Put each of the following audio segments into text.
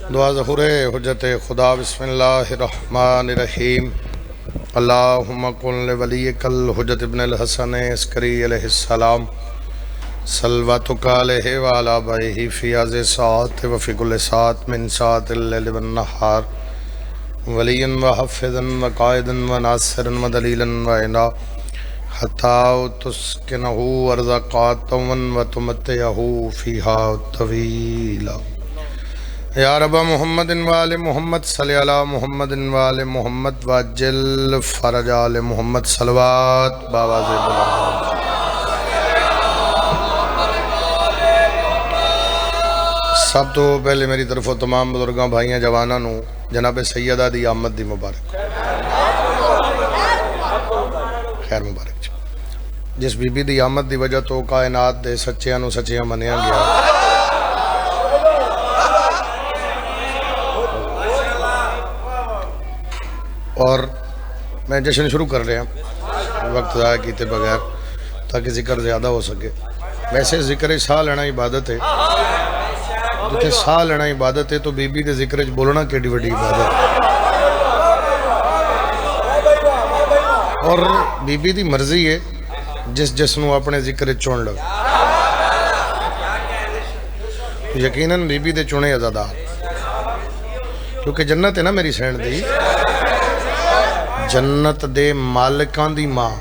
दुआ ज़हुरे हुज्जत खुदा बिस्मिल्लाहिर्रहमानिर्रहीम। अल्लाहुम्मा कुल वलियकल हुज्जत इब्नुल हसन अस्करी अलैहिस्सलाम सल्वतुका अलैहि व अला बैहि फी हाज़िहि साअत व फी कुल्लि साअत मिन साअतिल लैलि वन नहार वलियन व हफ़िज़न व क़ाइदन व नासिरन व दलीलन व इना हत्ता तुस्किनहु अर्ज़क़ातन व तुमत्तिअहु फ़ीहा तवीला। या रब मुहम्मदिन व आले मुहम्मद सल्लि अला मुहम्मदिन व आले मुहम्मद वअज्जिल फ़रज आले मुहम्मद सलवात बावाज़े बुलंद। सब तो पहले मेरी तरफों तमाम बुजुर्गों भाइयों जवानों नूं जनाब सैयदा दी आमद दी मुबारक खैर मुबारक। जिस बीबी दी आमद दी वजह तो कायनात दे सच्चियां नूं सच्चियां मनिया गया। और मैं जश्न शुरू कर रहा वक्त ज़ाया किए बगैर ताकि जिक्र ज़्यादा हो सके। वैसे जिक्र साह लेना इबादत है, जिथे साह लेना इबादत है तो बीबी के जिक्र बोलना केड़ी वड्डी इबादत है। और बीबी की मर्जी है जिसनों अपने जिक्र चुन लो। यकीनन बीबी दे चुने अज़ादार, क्योंकि जन्नत है ना मेरी सैन दी, जन्नत दे मालिकां दी मां।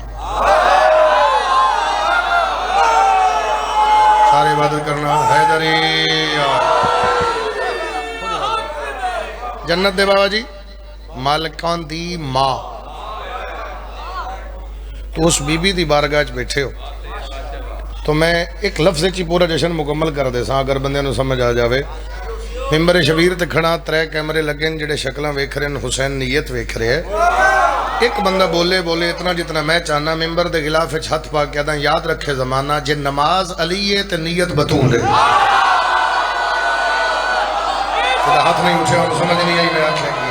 सारे इबादत करना हैदरी जन्नत दे बाबा जी मालिकां दी मां। तो उस बीबी दी बारगाह च बैठे हो तो मैं एक लफ्ज़ ही पूरा जश्न मुकम्मल कर दे सा अगर बंदे समझ आ जाए। मिंबर शबीर ते खड़ा 3 कैमरे लगे जिहड़े शक्लां वेख रहे हैं, हुसैन नीयत वेख रहे है। एक बंदा बोले इतना जितना मैं चाहना मिंबर के गिलाफ हथ पा के कहता याद रखे जमाना जे नमाज अली है तो नीयत बतूल है। हाथ नहीं उठे समझ नहीं आई मैं आख्या की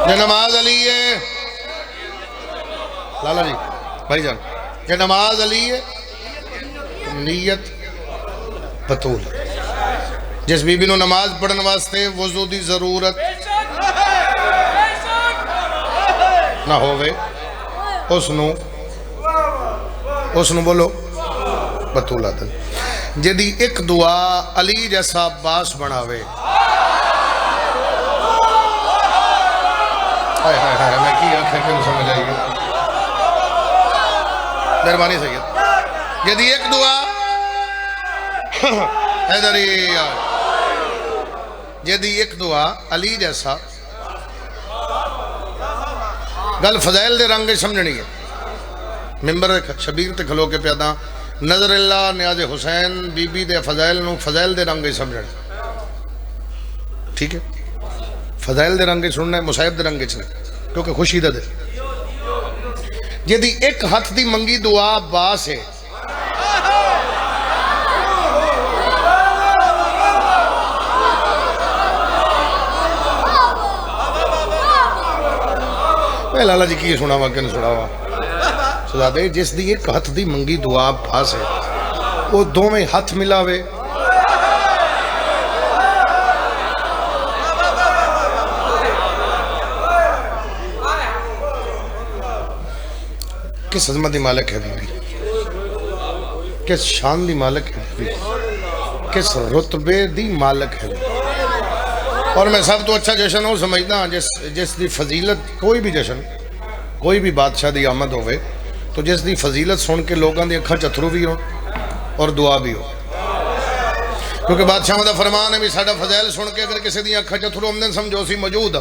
जे नमाज अली है लाला जी भाईजान जे नमाज अली है नीयत बतूल। जिस बीबी नूं नमाज पढ़ने वास्ते वज़ू की जरूरत ना होवे उसनूं बोलो बतूला दिल। जिहदी एक दुआ अली जैसा अब्बास बनावे। हाय हाय हाय मैं की आख्या कि समझ आई मेहरबानी सैयद। यदि एक दुआ हैदरी यदि एक दुआ अली जैसा गल फजैल दे रंग समझनी है। मिंबर शबीर ते खलो के प्यादा नजर अल्लाह न्याज हुसैन बीबी दे फजैल नूं फजैल दे रंग समझना। ठीक है फजैल दे रंग सुनना है, मुसाहिब दे रंग च नहीं, क्योंकि खुशी दा दिल। यदि एक हथ दी मंगी दुआ बास है लाला जी की सुनावा कि सुनावा सुनादे जिस दी एक हथ दी मंगी दुआ पास है वो दोवें हथ मिलावे किस अजमत दी मालिक है बीबी, किस शान दी मालिक है बीबी, किस रुतबे दी मालिक है। और मैं सब तो अच्छा जश्न वो समझदा जिस दी फजीलत कोई भी जश्न कोई भी बादशाह की आमद होवे तो जिस दी फजीलत सुन के लोगों की अखां अथरू भी हो और दुआ भी हो। क्योंकि बादशाह का फरमान है भी साडा फजैल सुन के अगर किसी दी अखां अथरू आमदन समझो असीं मौजूद।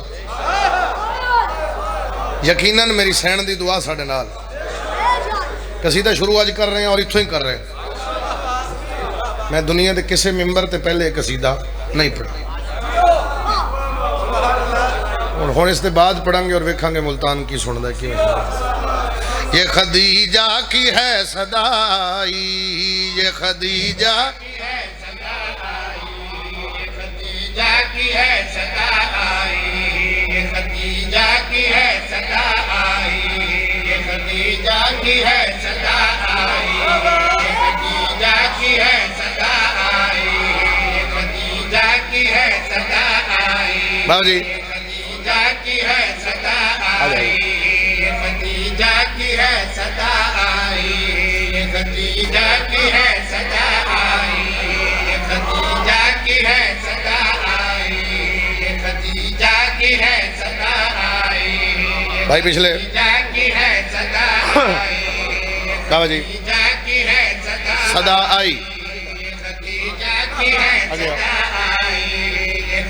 यकीनन मेरी सैन की दुआ साडे नाल। कसीदा शुरू अज कर रहे हैं और इत्थों ही कर रहे हैं। मैं दुनिया के किसी मिंबर ते पहले कसीदा नहीं पढ़ा। हुण इसके बाद पढ़ांगे और वेखांगे मुल्तान की सुनदा कि ये खदीजा की है सदाई, ये खदीजा की है सदाई, ये खदीजा की है सदाई, ये खदीजा की है सदाई, ये खदीजा की है सदाई, ये खदीजा की है सदाई। बाबू जी खदीजा की है सदा आई, खदीजा की है सदा आई, खदीजा की है सदा आई, खदीजा की है सदा आई, खदीजा की है सदा आई, भाई पिछले खदीजा की है सदा आई, बाबा जी खदीजा की है सदा सदा आई खदीजा की है सदा आई,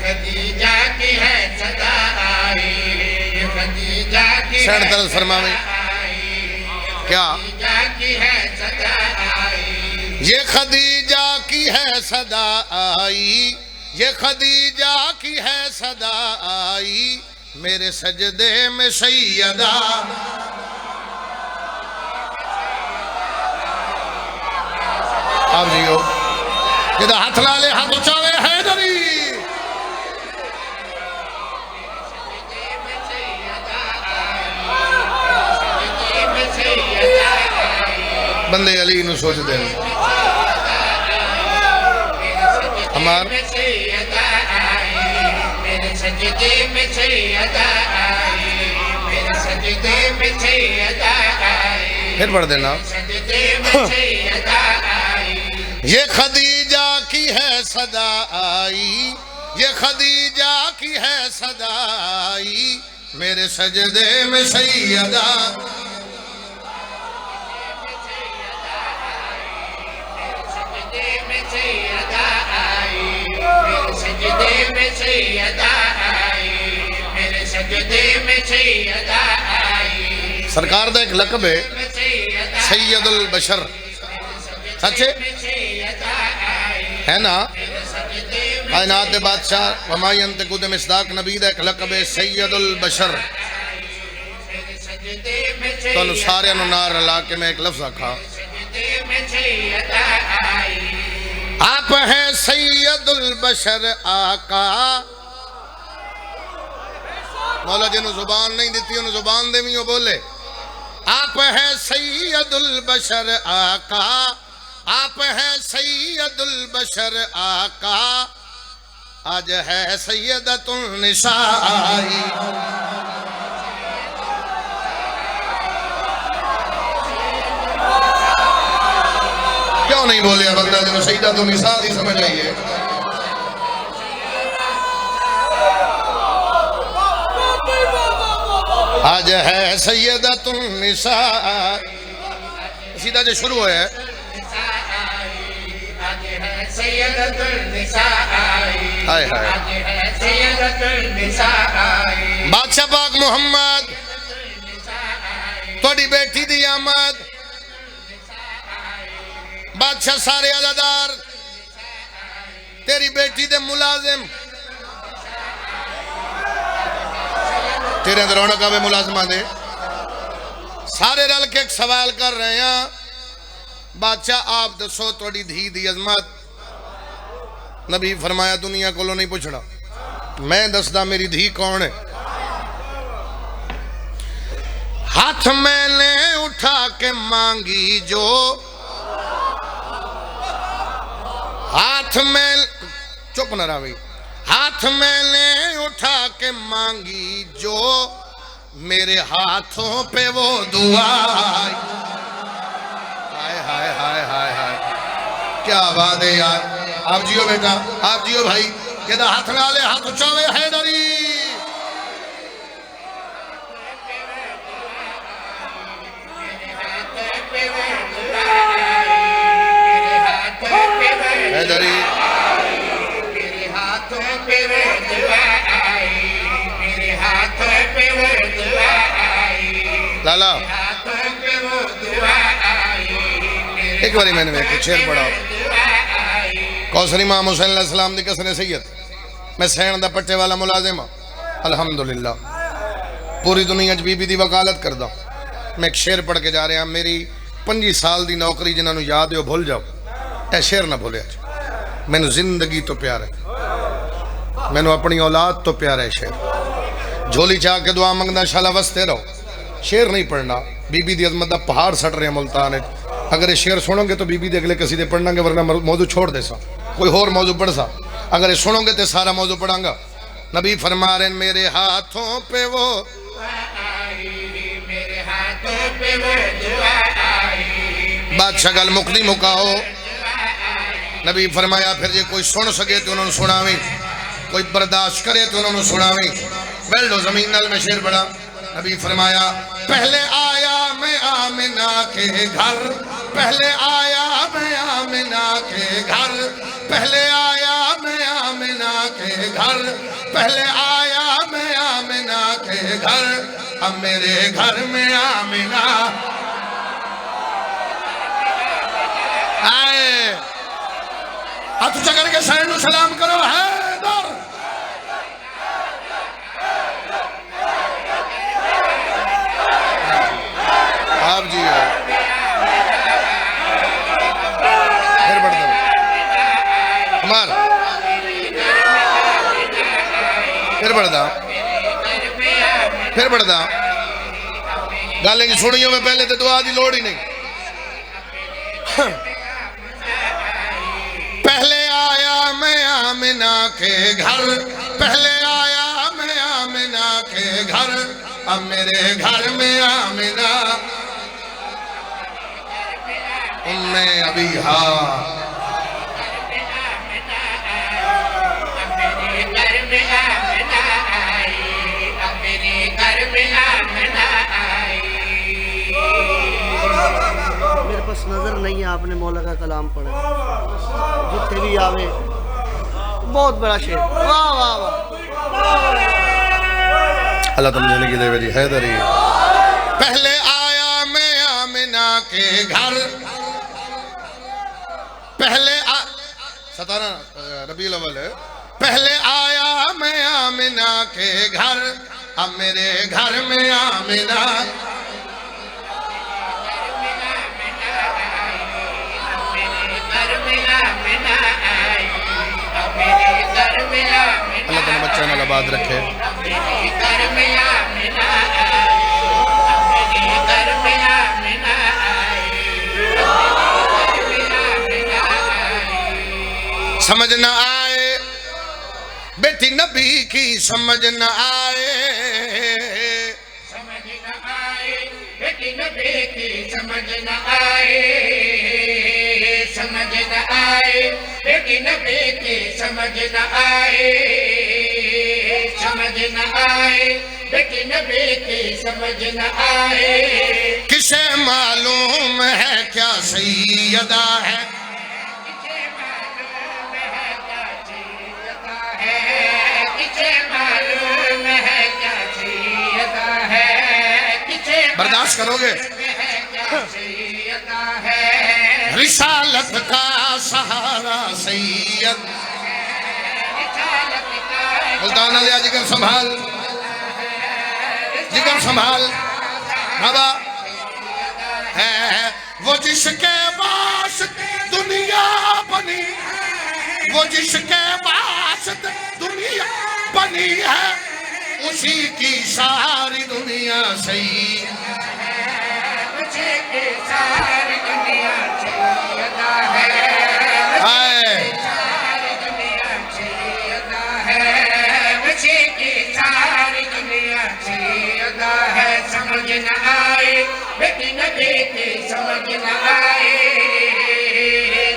खदीजा की है सदा आई, खदीजा की शरण तरस फरमावे क्या खदीजा की है सदा आई, ये खदीजा की है सदा आई, ये खदीजा की है सदा आई, मेरे सजदे में सैयदा आप जियो जिदा हाथ ला ले हाथ उचावे हैदरी बंदे अली नु सोच दे हमार मेरे सजदे में सैयदा आई, मेरे सजदे में सैयदा आई, फिर पढ़ देना सजदे में सैयदा आई, ये खदीजा की है सदा आई, ये खदीजा की है सदा आई, मेरे सजदे में सैयदा सजदे में सैयदा आई, मेरे सजदे में सैयदा आई, मेरे सजदे में सैयदा आई, सरकार का एक लकब है सैयदुल बशर सच्चे है ना कायनात के बादशाह वमायंत कुद मिसदाक नबी का एक लकब है सैयदुल बशर तो सारे नार रला के मैं एक लफ्ज आखा आप हैं सैयदुल बशर आका मौला जिन्हों जुबान नहीं दी उन्होंने जुबान देवी बोले आप हैं सैयदुल बशर आका, आप हैं सैयदुल बशर आका, आज है सैयदतुन निसाई क्यों नहीं बोलिया बंदा जो सैयदतुन निसा ही समझ आइए आज है सैयदतुन निसा सीधा जो शुरू है हाय हाय बादशाह पाक मोहम्मद थोड़ी बेटी दी आमद बादशाह सारे अदादार तेरी बेटी दे मुलाजिम तेरे अंदर रौनक आवे मुलाजमा दे सारे रल के एक सवाल कर रहे हैं बादशाह आप दसो थोड़ी धी दी अजमत नबी फरमाया दुनिया को नहीं पूछना मैं दसदा मेरी धी कौन है हाथ मैंने उठा के मांगी जो हाथ में चुप न रहा भाई हाथ मैंने उठा के मांगी जो मेरे हाथों पे वो दुआ हाय हाय हाय हाय हाय क्या बात है यार आप जियो बेटा आप जियो भाई कहता हाथ ला ले हाथ उचावे हैदरी हैदरी मेरे हाथों पे वो दुआ आई, मेरे हाथों पे वो दुआ आई, लाला हाथों पे वो दुआ आई, एक बारी मैंने कुछ शेर पढ़ा कौसर इमाम हुसैन अलैहिस्सलाम दी कसर सैयद मैं सैन दा पट्टे वाला मुलाजिम अल्हम्दुलिल्लाह पूरी दुनिया च बीबी दी वकालत करदा मैं एक शेर पढ़ के जा रहा मेरी 25 साल दी नौकरी जिन्होंने याद है वो भूल जाओ ए शेर ना भूलिया मैनू जिंदगी तो प्यार है मैनू अपनी औलाद तो प्यार है शेर झोली चाह के दुआ मंगदा शाला वसते रहो शेर नहीं पढ़ना बीबी दी अजमत दा पहाड़ सट रहे मुल्तान अगर ये शेर सुनोगे तो बीबी दे अगले किसी दे पढ़ना वरना मौजू छोड़ दे सा कोई होर मौजू पढ़ सा अगर ये सुनोगे तो सारा मौजू पढ़ांगा नबी फरमा रहे मेरे हाथों पे वो मेरे हाथों पे वो दुआ आई। बादशाह गल मुकदी मुकाओ। नबी फरमाया फिर जे कोई सुन सके तो उन्होंने सुनावी, कोई बर्दाश्त करे तो उन्होंने सुनावी। बैठ लो जमीन नाल में शेर बड़ा। नबी फरमाया पहले आया मैं आमिना के घर, पहले आया मैं आमिना के घर, पहले आया मैं आमिना के घर, पहले आया मैं आमिना के घर। अब मेरे घर में आमिना आए। हाथ ऊंचा करके सैन को सलाम करो। हैदर आप जी फिर बढ़ दो हमार फिर बढ़दा फिर बढ़दा गालें की सुनियो में पहले तो दुआ की लोड़ ही नहीं। पहले आया मैं आमिना के घर, पहले आया मैं आमिना के घर। अब मेरे घर में आमिना उम्मे अबीहा। मेरे पास नजर नहीं है, आपने मौला का कलाम पढ़ा जितने भी आवे। बहुत बड़ा शेर, वाह वाह वाह। अल्लाह तुम जिंदगी दे मेरी हैदरी। पहले आया मैं आमिना के घर, पहले 17 रबीउल अव्वल है। पहले आया मैं आमिना के घर, अब मेरे घर में आमिना। अल्लाह तेरे बच्चा नाल आबाद रखे। समझ न आए बेटी नबी की, समझ न आए, समझ न आए बेटी नबी की, समझ न आए, समझ न आए बेटी नबी की, समझ न आए, समझ न आए बेटी नबी की, समझ न आए। किसे मालूम है क्या सैयदा है, बर्दाश्त करोगे? रिसालत का सहारा सैयद। मुल्तान लिया जिगर संभाल, जिगर संभाल बाबा है वो जिसके पास दुनिया बनी, वो जिसके पास दुनिया बनी है, उसी की सारी दुनिया सही सारी दुनिया सैयदा है, सारी दुनिया सैयदा है, उसी की सारी दुनिया सैयदा है। समझ न आए बेटी नबी की, समझ न आए,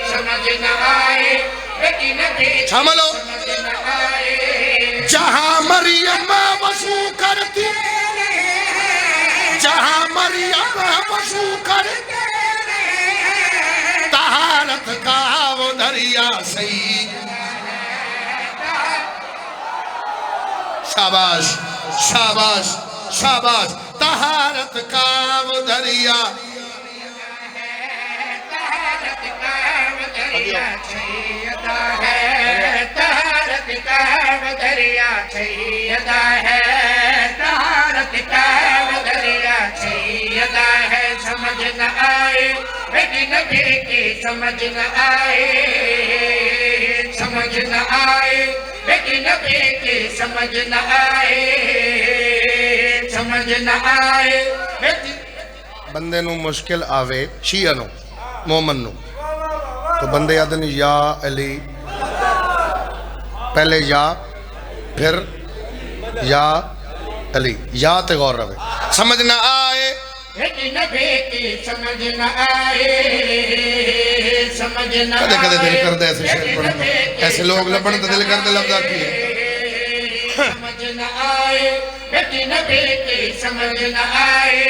समझ न आए बेटी नबी, समझो समझ न आए। जहां मरियम वसू करती, जहां मरियम वसू करती, तहारत का वो दरिया सही। शाबाश शाबाश शाबाश। तहारत का वो दरिया, तहारत का वो दरिया सैयदा है, तहारत का वो दरिया सैयदा है, तहारत का वो दरिया सैयदा है। समझ न आए बेटी नबी की, समझ न आए, समझ न आए बेटी नबी की, समझ न आए, समझ न आए बेटी। बंदे नू मुश्किल आवे, शिया नू मोमन नू, तो बंदे आदन या अली, पहले या फिर या अली या ते गौर रहे समझ ना आए नबी की समझ न आए समझ न कदे कदे दिल करता ऐसे शेर पढ़ने ऐसे लोग लबन तो दिल करते लफ्जा की है समझ न आए बेटी नबी की समझ न आए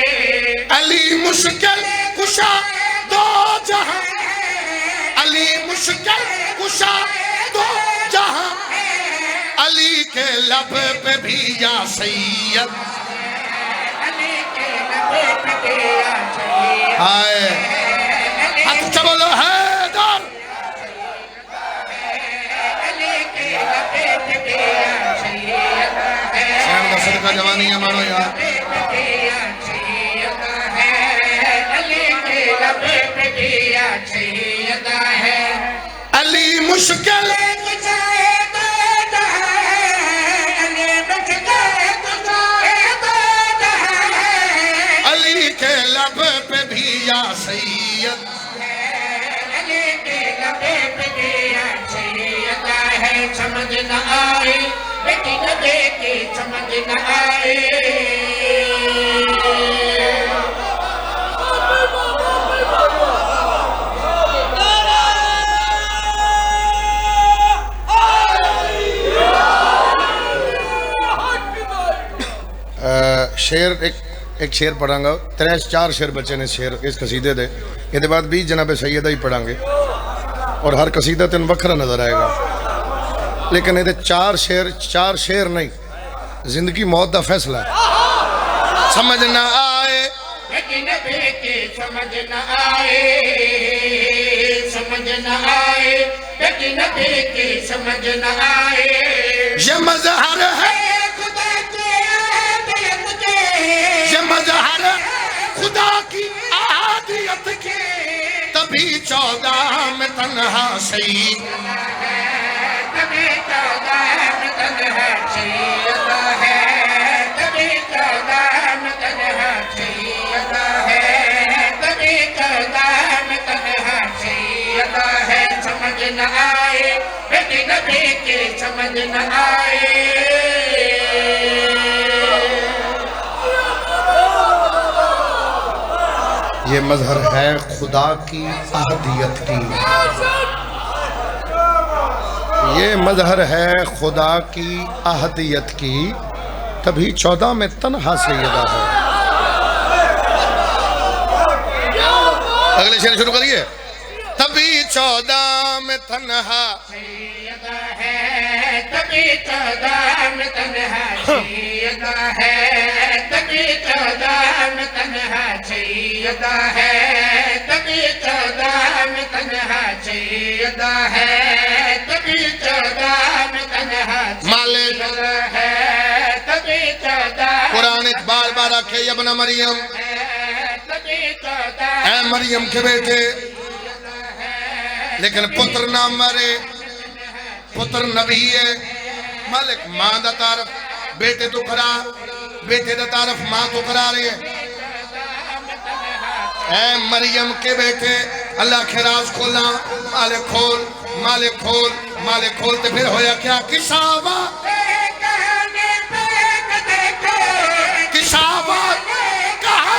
अली मुश्किल कुशा दो जहां अली मुश्किल कुशा दो जहां अली के लब पे भी या सैयद हाय हाथ उठा बोलो हैदर शान का सदका जवानी है मानो यार अली मुश्किल अली के लब पे भी या सैयद समझ न आए बेटी नबी की समझ न आए शेर एक शेर पढ़ांगा 3-4 शेर बच्चे ने शेर इस कसीदे दे ये बाद 20 जनाब सैयदा ही पढ़ांगे और हर कसीदा तेन वखरा नजर आएगा लेकिन ये 4 शेर नहीं जिंदगी मौत का फैसला है समझ ना आए समझ न आए समझ न आए बेटी नबी की समझ न आए ये मजहर है ये मजहर खुदा की आदियत की तभी 14 में तन्हा सही तभी 14 में तन्हा सैयदा है तभी 14 में तन्हा सैयदा है तभी 14 में तन्हा सैयदा है समझ न आए बेटी नबी की समझ न आए ये मजहर है खुदा की आहदियत की ये मजहर है खुदा की आहदियत की तभी 14 में तन्हा सैयदा है अगले शेर शुरू करिए तभी 14 में तन्हा सैयदा है तभी 14 में तन्हा सैयदा है तभी 14 में तन्हा सैयदा है तभी 14 में तन्हा सैयदा है तभी 14 में तन्हा मालिक है तभी 14 कुरान बार बार आखे यबना मरियम तभी 14 ऐ मरियम के बेटे लेकिन पुत्र ना मरे पुत्र नबी है मालिक मां दा तारफ बेटे तो करा बेटे दा तारफ मां तो करा रहे ऐ मरियम के बेटे अल्लाह के राज खोला मालिक खोल मालिक खोल मालिक खोल ते फिर होया क्या किसावा किसावा कहा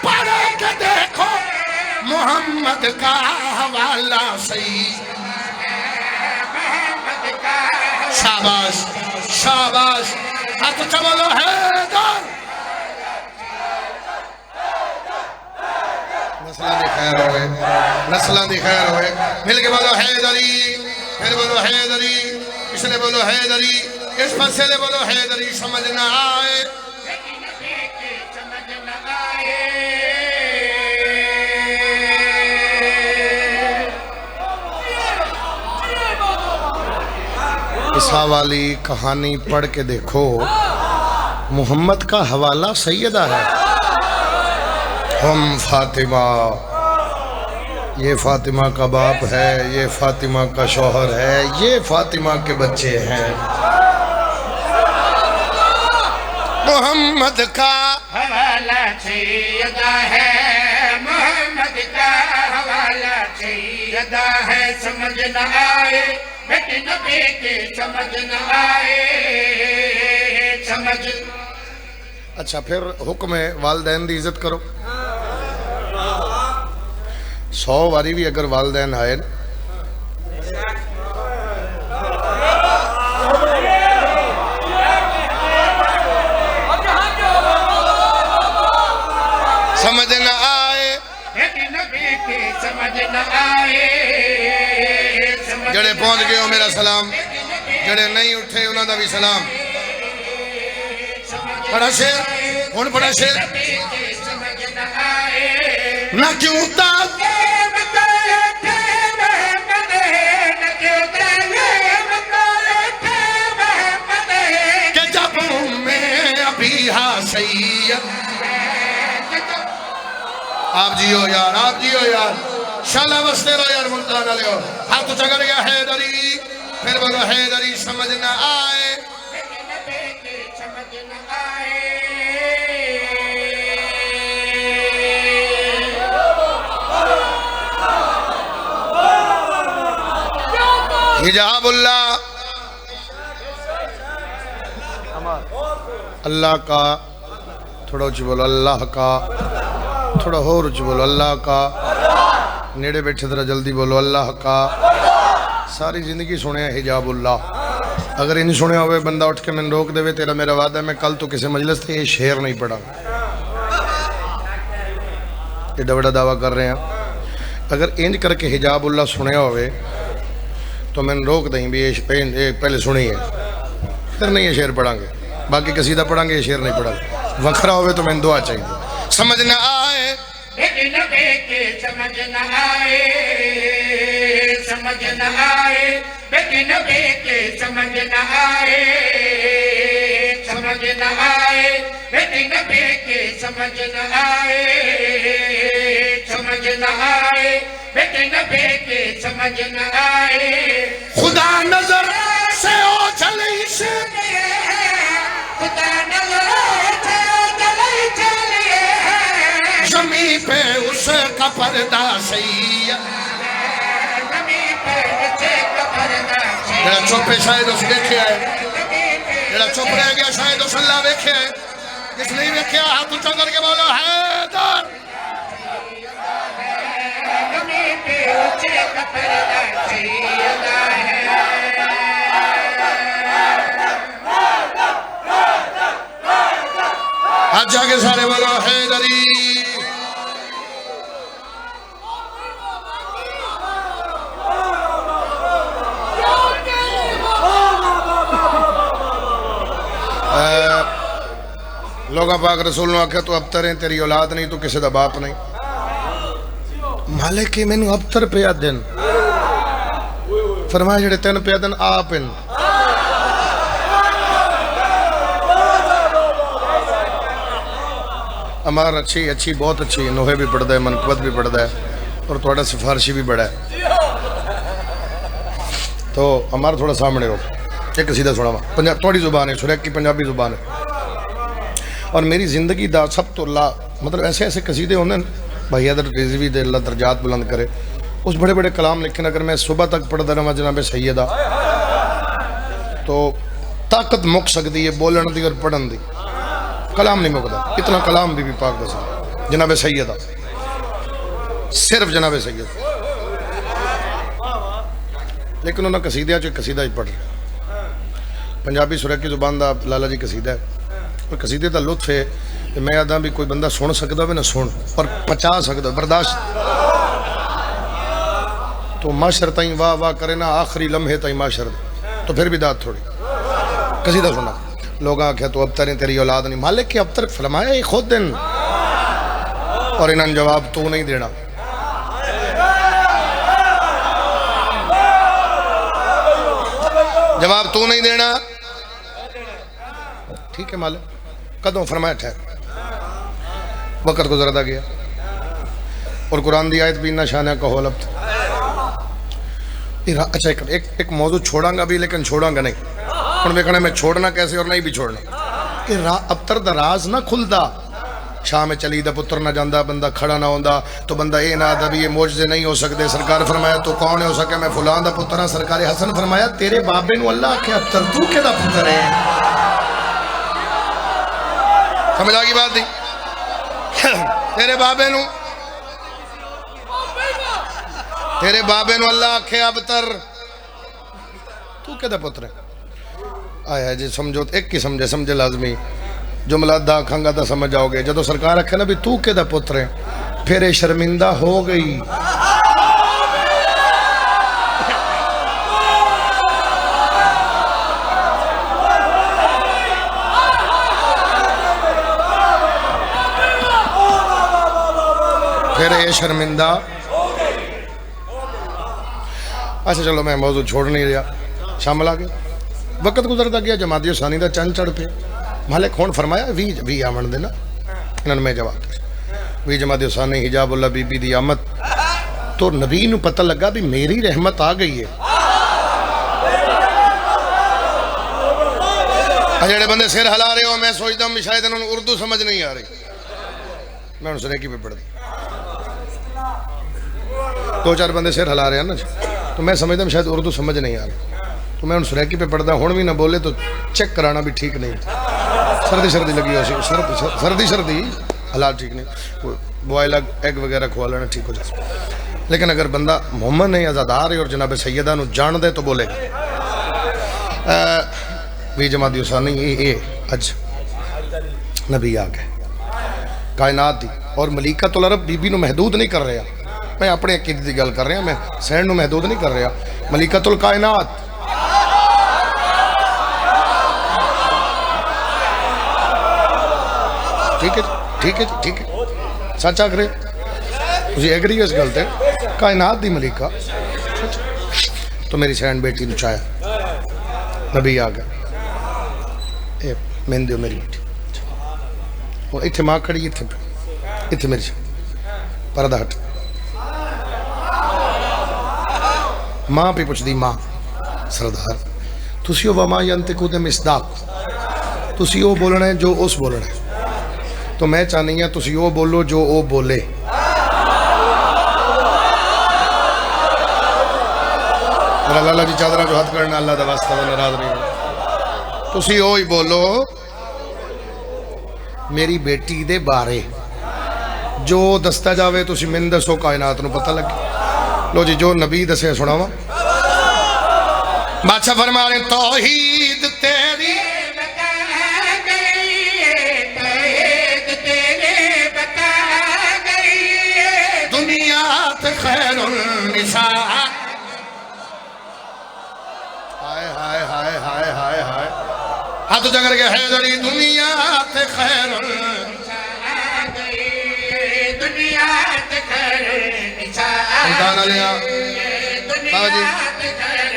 पढ़ के देखो मोहम्मद का हवाला सही शाबाश शाबाश हाथ चलो हैदर नस्ल दी खैर होए मिल के बोलो हैदरी फिर बोलो हैदरी इसने बोलो हैदरी इस फैसले बोलो हैदरी समझ ना आए समझ न आए ईसा वाली कहानी पढ़ के देखो मोहम्मद का हवाला सैयदा है हम फातिमा ये फातिमा का बाप है ये फातिमा का शौहर है ये फातिमा के बच्चे हैं मोहम्मद का हवाला सैयदा है मोहम्मद का हवाला सैयदा है समझ न आए बेटी नबी की समझ न आए समझ। अच्छा फिर हुक्म है वालदैन की इज्जत करो। 100 बारी भी अगर वालदैन आए समझ न आए, नबी के समझ न आए, जड़े पहुंच गए हो मेरा सलाम, जड़े नहीं उठे उन्होंने का भी सलाम। बड़ा शेर हुण बड़ा शेर समझ न आए ना क्यों ताज के जब मैं अभी हाँ सैयद। आप जियो यार, आप जियो यार, शाला बसते रहो यार, मुल्तान वाले हो। हाथ उठा कर गया हैदरी, फिर बोलो हैदरी समझ न आए। समझ न आए। हिजाबुल्लाह अल्लाह का, थोड़ा ऊंची बोलो अल्लाह का, थोड़ा और ऊंची बोलो अल्लाह का, नेड़े बैठे जरा जल्दी बोलो अल्लाह का। सारी जिंदगी सुने हिजाबुल्लाह, अगर इन सुने हुए बंदा उठ के मैंने रोक देवे, तेरा मेरा वादा है मैं कल तो किसी मजलिस से ये शेर नहीं पढ़ा। एडा बड़ा दावा कर रहे हैं। अगर इंज करके हिजाबुल्लाह सुने हुए तो मैंने रोक दें भी ये पहले सुनी है, फिर नहीं ये शेर पढ़ांगे, बाकी कसीदा पढ़ांगे, ये शेर नहीं पढ़ांगे। वखरा होवे तो मैंने दुआ चाहिए। समझ न आए, नबी के समझ न आए, समझ न आए, नबी के समझ न आए, समझ न आए, नबी के समझ न आए, समझ न आए, नबी के समझ न आए। खुदा नजर से ओझल से, खुदा नजर से जले चले, जमी पे उसका पर्दा सैयद। जरा चुप है शायद उस देखे है, जरा चुप रह गया शायद उस अल्लाह देखे है, जिस नहीं देखे हाथ उठा करके बोलो हैदर। आज जाके सारे बोलो हैदरी। लोग पाक रसूल ने आख्या तू अबतर है, तेरी औलाद नहीं, तू किसी का बाप नहीं। मालिक मैनू अबतर पे दिन फरमाया जेडे 3 पे दिन आप इन। अमार अच्छी अच्छी बहुत अच्छी, नोहे भी पढ़ता है, मनकबत भी पढ़ता है, और थोड़ा सिफारशी भी बड़ा है। तो अमार थोड़ा सामने हो, एक सीधा सुनावा, थोड़ी जुबान है, सुरैक की पंजाबी जुबान है। और मेरी ज़िंदगी दा सब तो मतलब ऐसे ऐसे कसीदे होंगे भाई अदर रिजवी दे अल्लाह दर्जात बुलंद करे। उस बड़े बड़े कलाम लिखे, अगर मैं सुबह तक पढ़ता रहा जनाब सैयदा तो ताकत मुक सकती है बोलन की और पढ़न की, कलाम नहीं मुकता। इतना कलाम भी पाक दसा जनाब सैयदा, सिर्फ जनाब सैयद। लेकिन उन्होंने कसीदिया च कसीदा ही पढ़ रहे, पंजाबी सुरैक की जुबान का लाला जी कसीदा है, और कसीदे का लुत्फ है कि मैं आदा भी कोई बंदा सुन सकता भी ना सुन, पर पचा सकता बर्दाश्त। तो माशर ताई वाह वाह करे ना, आखिरी लम्हे ताई माशर, तो फिर भी दाद थोड़ी। कसीदा सुना, लोग आख्या तो अबतर है, तेरी औलाद नहीं। मालिक के अबतर फरमाया ये खुद दिन, और इन्होंने जवाब तू नहीं देना। जवाब तू नहीं देना, ठीक है मालिक। कदों फरमाया ठहर, वक़्त गुजरता गया, और कुरान की आयत भी इन्ना शान है कहो लब। अच्छा एक मौजू छोड़ांगा भी, लेकिन छोड़ांगा नहीं। हम देखना मैं छोड़ना कैसे और नहीं भी छोड़ना। कि अबतर दा राज ना खुलदा, शाम में चली दा पुत्र ना जाता, बंदा खड़ा ना होंदा, तो बंदा ये ना आता भी ये मोजज़े नहीं हो सकते। सरकार फरमाया तो कौन हो सके, मैं फुलां दा पुत्र हाँ। सरकार हसन फरमाया तेरे बाबे नूं अल्लाह आखे अबतर तू केदा पुत्र है। समझ आ गई बात दी? तेरे बाबे नू अल्लाह आखे अबतर तू केदा पुत्र है आया जी समझो एक ही समझे लाजमी जुमला अद्धा आखांगा तो समझ आओगे जो सरकार आखे ना भी तू केदा पुत्र है फिर ये शर्मिंदा हो गई। फिर ये शर्मिंदा। अच्छा चलो मैं मौजूद छोड़ नहीं रहा, शामिल आ गए, वक्त गुजरता गया, जमाती सानी का चंद चढ़ पे मालिक कौन फरमाया भी आवन देना इन्होंने मैं जवाब भी जमाती सानी हिजाबुल्ला बीबी दी आमद तो नबी नू पता लगा भी मेरी रहमत आ गई है। जेड़े बंदे सिर हिला रहे हो मैं सोचता हूँ शायद इन्होंने उर्दू समझ नहीं आ रही, मैं उनसे नहीं पे पढ़ती, दो चार बंदे सिर हिला रहे हैं ना तो मैं समझता हूँ शायद उर्दू समझ नहीं आ रही, तो मैं उन सुरैकी पे पढ़ता हूँ भी ना बोले तो चेक कराना भी ठीक नहीं, सर्दी लगी हो सर्दी हालात ठीक नहीं, बॉयल एग वगैरह खुआ लेना ठीक हो जाए। लेकिन अगर बंदा मोहम्मद नहीं आज़ादार है और जनाब सैयदा नू जान दे तो बोलेगा भी जमाती हुसैनी ये अज नबी आ गए कायनात दी और मलीकतुल अरब बीबी नू महदूद नहीं कर रहा, मैं अपने अकीदे की गल कर रहा, मैं सैन नू महदूद नहीं कर रहा, मलीकतुल कायनात ठीक है सच आख रहे तुझे एग्री हो इस गल ते कायनात दी मलिका तो मेरी सैन बेटी नू चाया नबी आ गया मैन दो मेरी बेटी और इतने माँ खड़ी इतने मेरी परदा हट माँ पे पुछदी माँ सरदार तुसी वमा यंतिकु दे मिसदाक तुसी वो बोलना है जो उस बोलना है तो मैं चाहनी हाँ तुसी वो बोलो जो वो बोले। लाला जी चादरा जो हथ करना अल्लाह दा वास्ता नाराज नहीं हो, तुसी वो ही बोलो मेरी बेटी दे बारे जो दसता जावे तुसी मैनू दसो कायनात नू पता लगे। लो जी जो नबी दसे सुनावा बादशाह फरमा रहे तौहीद तेरी हाथ जगर के हैदरी दुनिया ते खैर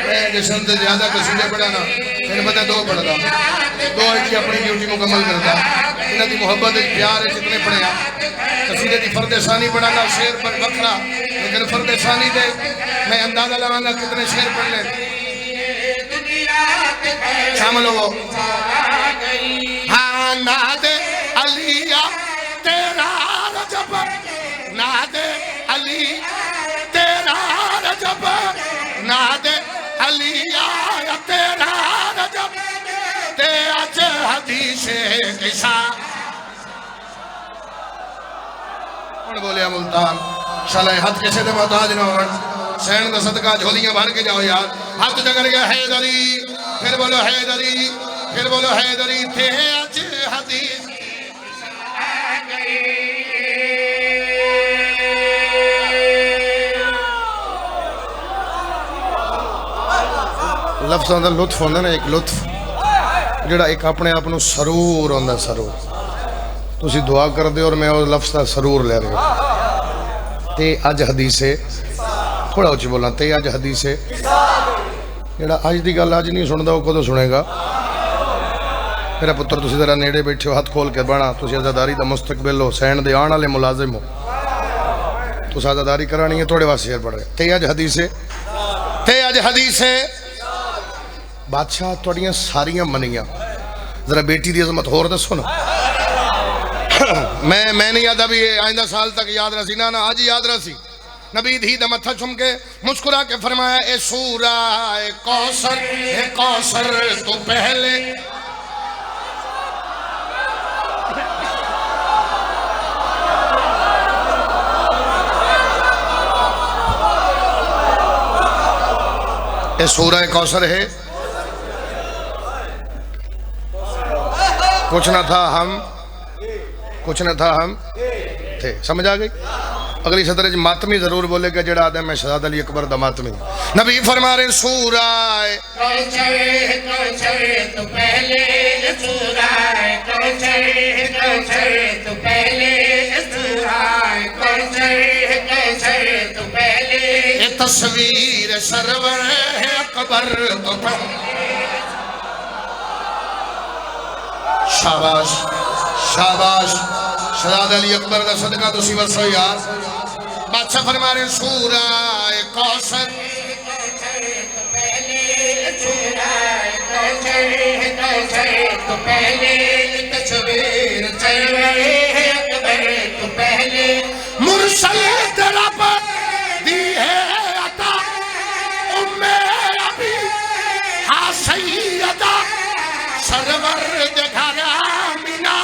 मैं जिसम से ज्यादा कसीदे पढ़ाना फिर पता दो पढ़ता दो की अपनी ड्यूटी मुकम्मल करता इन्हों की मुहब्बत प्यार जितने पढ़िया कसीदे की फरदेसानी पढ़ाना शेर पर वखरा लेकिन फरदेसानी दे मैं अंदाजा लगाना कितने शेर पढ़ ले शामिल हो। हाँ नादे अलिया तेरा रजब नादे अली तेरा रजब नादे अलिया तेरा रजब ते अज हदीसे किसा कौन बोलिया मुल्तान शाला हाथ किसे दे मोहताज न होवन सैन का सदका झोलियां भर के जाओ यार। हाथ जगर गया हैदरी फिर बोलो हैदरी फिर बोलो हैदरी थे अज हदीस लफ्ज़ों का लुत्फ होंदा ना एक लुत्फ जिहड़ा एक अपने आप नूं सरूर होंदा सरूर तुसी दुआ कर दे और मैं उस लफ्ज़ का सरूर ले रहा ते अज हदीसे थोड़ा उच्ची बोलना ते अज हदीसे जेड़ा अज की गल अज नहीं सुनता वो कदों सुनेगा। मेरा पुत्र तुसी जरा नेड़े बैठे हो हाथ खोल के बना तुसी आज़ादारी का मुस्तकबिल हो सैन दे आने वाले मुलाजिम हो तुस आज़ादारी करानी है थोड़े वास्ते शेर पढ़ रहे ते अज हदीसे बादशाह तुहाड़ियां सारियां मनियां जरा बेटी की अजमत होर दसो ना मैं नहीं याद अभी आइंदा साल तक याद रसी ना आज याद रसी नबी धी दा मत्था चुम के मुस्कुरा के फरमाया ए सूरा ए कौसर तू पहले ये सूरह कौसर है। कुछ न था हम थे। समझ आ गई? अगली सदर मातमी जरूर बोलेगा जड़ा आदम मैं शहजाद अली अकबर दा मातमी। नबी फरमा रहे सूरह तो पहले ये तस्वीर सरवर है अकबर तो शाबाश शाबाश शहजाद अली अकबर का सदका तुसी वसो यार। बादशाह फरमा रहे सूरह कौसर तो पहले तस्वीर तो पहले मुरसल तेरा पर दी है अता उम्मे अभी हाँ सैयदा सरवर देखा मीना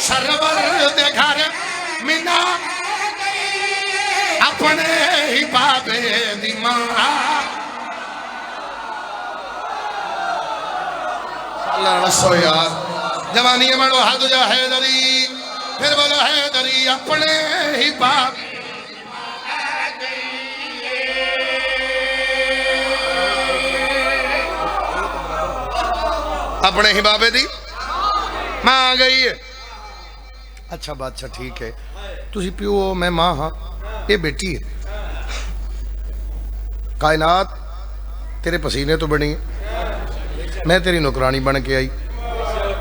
सरवर देखा मीना अपने ही बाबे दिमाग यार। जवानी मनो हाथ जा हैदरी फिर बोलो हैदरी अपने ही बाप अपने ही बाबे दी मां आ गई है। अच्छा बादशाह ठीक है तुसी प्यो मैं मां हाँ ये बेटी है। कायनात तेरे पसीने तो बनी है मैं तेरी नौकरानी बन के आई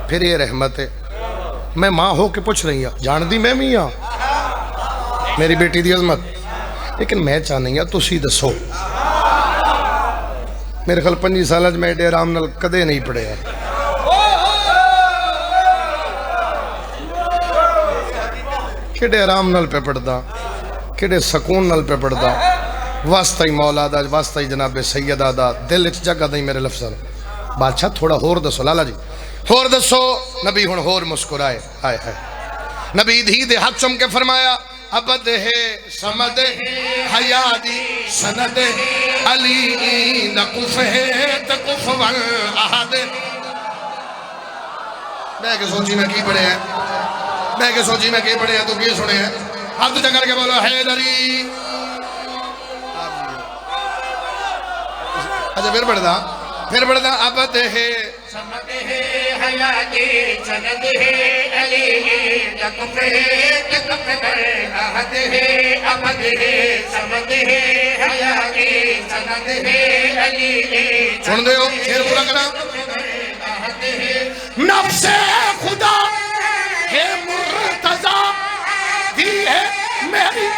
फिर ये रहमत है मैं मां हो के पूछ रही हूँ जान दी मैं भी हाँ मेरी बेटी दी अजमत। लेकिन मैं चाहनी हाँ तुसी दसो मेरे ख्याल 25 साल मैं एडे आराम नाल कदे नहीं पढ़िया। किडे आराम नाल पे पढ़दा किडे सकून नाल पे पढ़दा वास्ता ही मौला दा वास्ता ही जनाबे सैयदा दा दिल च जगह नहीं मेरे लफ्ज़ां। बादशाह थोड़ा होर दसो लाला जी होर दसो। नबी हुण होर मुस्कुराए हाय हाय। नबी धी दे हक चुम के फरमाया अबद है समद हयादी सनद अली नकुफ है तकुफ वल अहद। मैं के सोची मैं की पढ़े हैं मैं के सोची मैं की पढ़े हैं तो की सुने हैं हाथ ऊंचा करके बोलो हैदरी। अच्छा फिर बढ़दा अबद है समद है हयाती सनद है अली तकुफ है तकुफ वल अहद है अबद है समद है हयाती सनद है अली सुन दे हो शेर पूरा करा। नफ्से खुदा है मुर्तजा दी है मेरी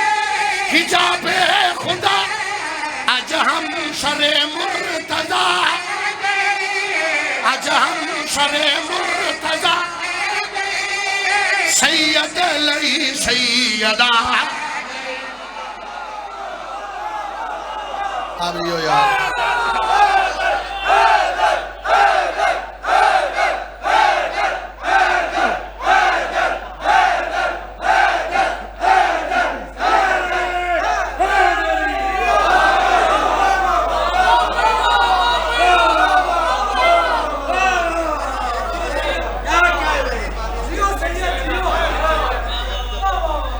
हिजाबे खुदा आज हम शरे मुर्तजा आज हम शरे मुर्तजा सैयद अली सैयदा। अब यो यार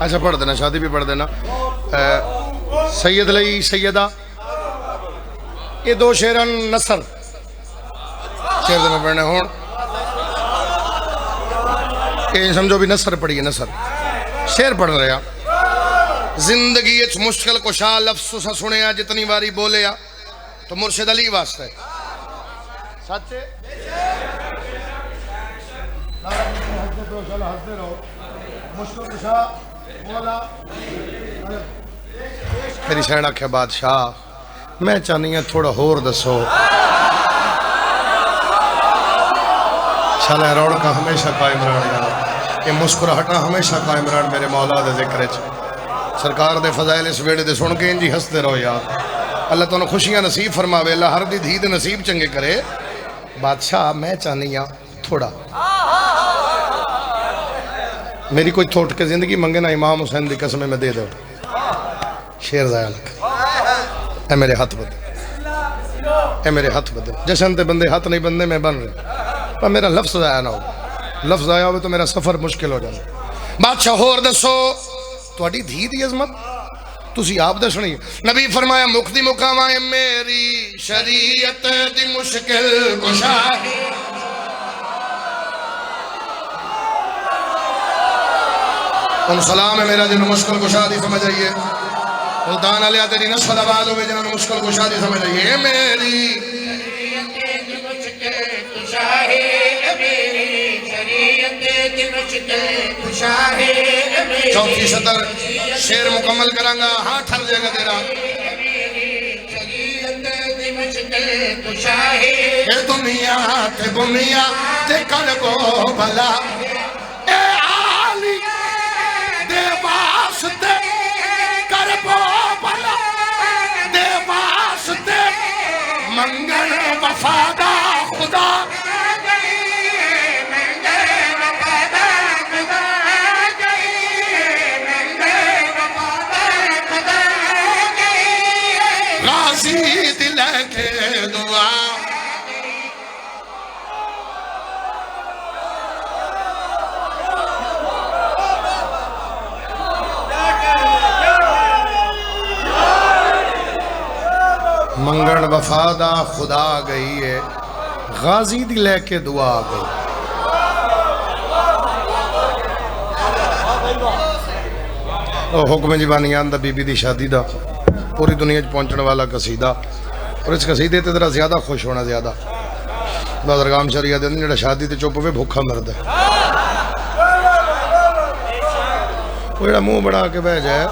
अच्छा पढ़ देना शादी भी पढ़ देना। सैयद लई सैयदा ये दो शेर नसर शेर में पढ़ने हो ये समझो भी नसर पढ़िए नसर शेर पढ़ रहा। जिंदगी मुश्किल कुशा लफ्ज सुने जितनी बारी बोले तो मुर्शिद अली वास्ते सच मेरी शहन आख्या बादशाह मैं चाहनी हाँ थोड़ा होर दसो। चल रौनक हमेशा कायम रहन यार ये मुस्कुराहटा हमेशा कायम रहन मेरे मौला दे जिक्र च सरकार दे फजाइल इस वेड़े दे सुन के इंजी हंसते रहो यार। अल्लाह तुहानू खुशियां नसीब फरमावे अल्लाह हर दी धी दे नसीब चंगे करे। बादशाह मैं चाहनी हाँ थोड़ा मेरी कोई थोट के जिंदगी मंगे ना इमाम हुसैन की कसम मैं दे दो शेर जाया लग मेरे हाथ बद ए मेरे हथ बदल जशन ते बंदे हथ नहीं बंदे मैं बन रहा पर मेरा लफ्ज आया ना हो लफ्ज आया हो तो मेरा सफर मुश्किल हो जाए बादशाह होर दसो तुहाडी धी दी अजमत तुसी आप दसनी नबी फरमाया मुक्ति मुकामा है मेरी शरीयत दी मुश्किल कुशा उन सलाम है मेरा जिन्होंने मुश्किल कुशा दी समझ आइए मुल्तान आलिया तेरी नस्ल आबाद हो जिन्होंने मुश्किल कुशा दी समझ आइए मेरी चौथी सतर शेर मुकम्मल करांगा हाँ ठर जाएगा तेरा दुनिया ते कर गो भला ए आली दे वास्ते कर गो भला दे वास्ते मंगल वफादा खुदा दिल के दुआ मंगण वफादा खुदा गई है गाजी दी लेके दुआ आ गई हुक्म जीवानी आंदा बीबी दी शादी दा पूरी दुनिया पहुंचने वाला कसीदा और इस कसीदे ते जरा ज्यादा खुश होना ज्यादा बदरगाम शरीया दे जेड़ा शादी ते चुप वे भूखा मरदा वो जेड़ा मुंह बना के बह जाए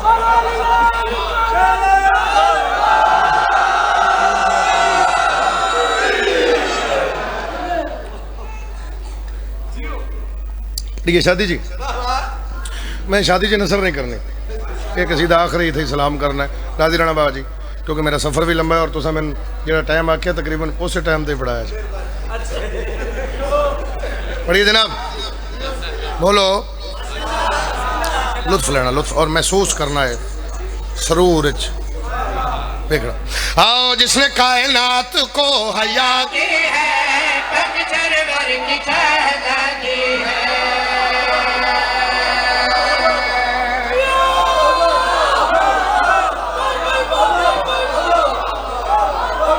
ठीक है शादी जी मैं शादी जी नसर नहीं करनी एक कसीदा आखिरी थे सलाम करना है राजी राणा बाबा जी क्योंकि मेरा सफ़र भी लंबा है और तुसा मैं जो टाइम आख्या तकरीबन उस टाइम से पढ़ाया पढ़िए जनाब बोलो लुत्फ लेना लुत्फ और महसूस करना है सरूर देखना आओ जिसने कायनात को हया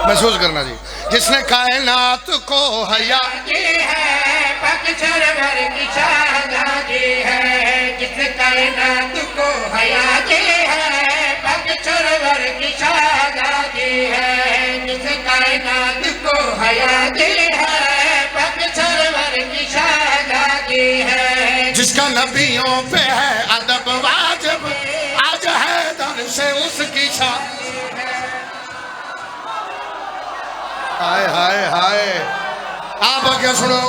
महसूस करना जी जिसने कायनात को हया की है पगझर भर की शाहज़ादी है जिसने कायनात को हया की है पगझर भर की शाहज़ादी है जिसने कायनात को हया की है पगझर भर की शाहज़ादी है जिसका नबियों पे है अदब वाजिब आज है दर से उसकी शादी हाय हाय हाय आप क्या सुनो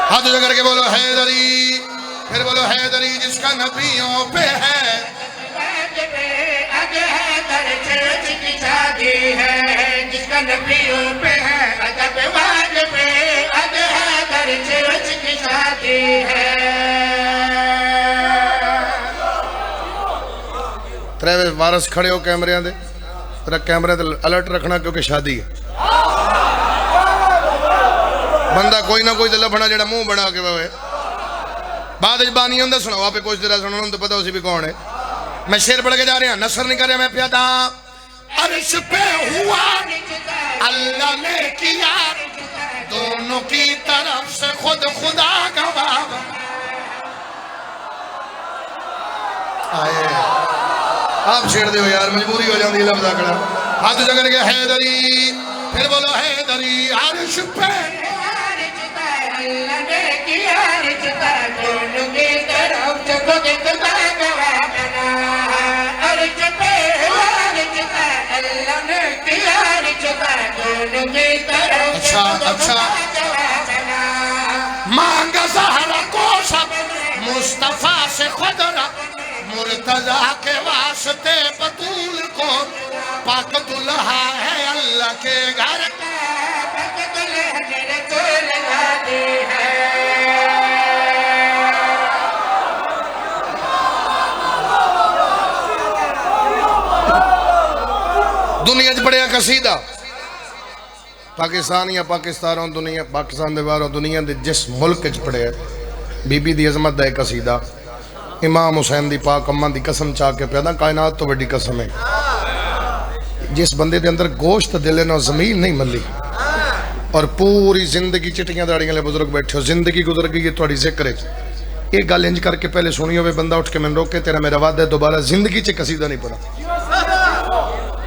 हाथ उठा करके बोलो हैदरी फिर बोलो हैदरी जिसका नबियों पे है जिसका नबियों पे है अदब वाजिब अद है दर की शादी है त्रे वारस खड़े हो कैमरिया दे तेरा कैमरे ते अलर्ट रखना क्योंकि शादी है बंदा कोई ना कोई तो लभना जेड़ा मुंह बना के वे बाद बानी होंगे सुनाओ आपे कुछ देर सुनो तो पता उसी भी कौन है मैं शेर पढ़ के जा रहा नसर नहीं कर रहा मैं प्यादा अर्श पे हुआ अल्लाह ने किया दोनों की तरफ से खुद खुदा गवाह आए आप छेड़ दो यार मजबूरी हो जाती है लफ्ज़ आकड़ा हाथ जगह के हैदरी फिर बोलो हैदरी अर्श पे अच्छा अच्छा मांगा ज़हरा को सब मुस्तफा से खुदरा मुर्तजा के वास्ते बतूल को पाक दुल्हा है अल्लाह के घर दुनिया च पढ़िया कसीदा पाकिस्तान या पाकिस्तानों दुनिया पाकिस्तान के बाहरों दुनिया के जिस मुल्क च पढ़िया बीबी दी अजमत का एक कसीदा इमाम हुसैन दी पाक अम्मा दी कसम चाह के पैदा कायनात तो बड़ी कसम है जिस बंदे के अंदर गोश्त दिल ना जमीन नहीं मली और पूरी जिंदगी चिट्टियां दाड़ियां वाले बुजुर्ग बैठे हो जिंदगी गुजर गई है थोड़ी जिक्र एक गल इंज करके पहले सुनी हो बंदा उठ के मैंने रोके तेरा मेरा वादा है दोबारा जिंदगी च कसीदा नहीं पढ़ा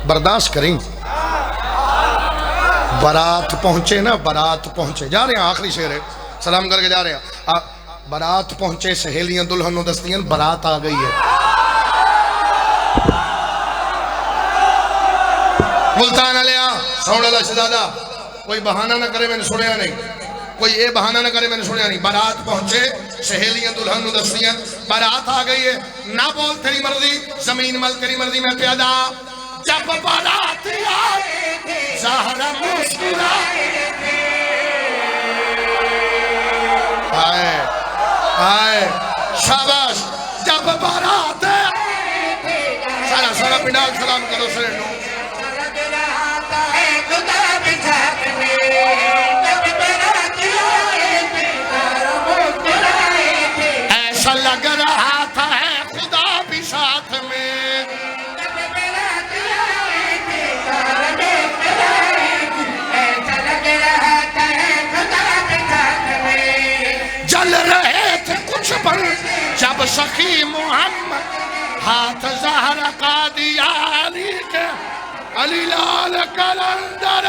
बर्दाश्त करें बारात पहुंचे ना बारात पहुंचे जा रहे हैं आखिरी शेर है सलाम करके जा रहे हैं बारात पहुंचे सहेलियां दुल्हनों दस्तियां बारात आ गई है मुल्तान आलिया सौड़ वाला शहजादा कोई बहाना ना करे मैंने सुनिया नहीं कोई ये बहाना ना करे मैंने सुनिया नहीं बारात पहुंचे सहेलियां दुल्हनों दस्तियां बारात आ गई है ना बोल तेरी मर्जी जमीन मल तेरी मर्जी में प्यादा जब बारात आए ज़हरा मुस्कुराए आए आए शाबाश जब बारात सारा सारा पिंडाल सलाम करो सरे नो ऐसा लग रहा था खुदा भी साथ में जल रहे थे कुछ पल जब सखी मोहम्मद हाथ ज़हरा का दिया अली के अली लाल कलंदर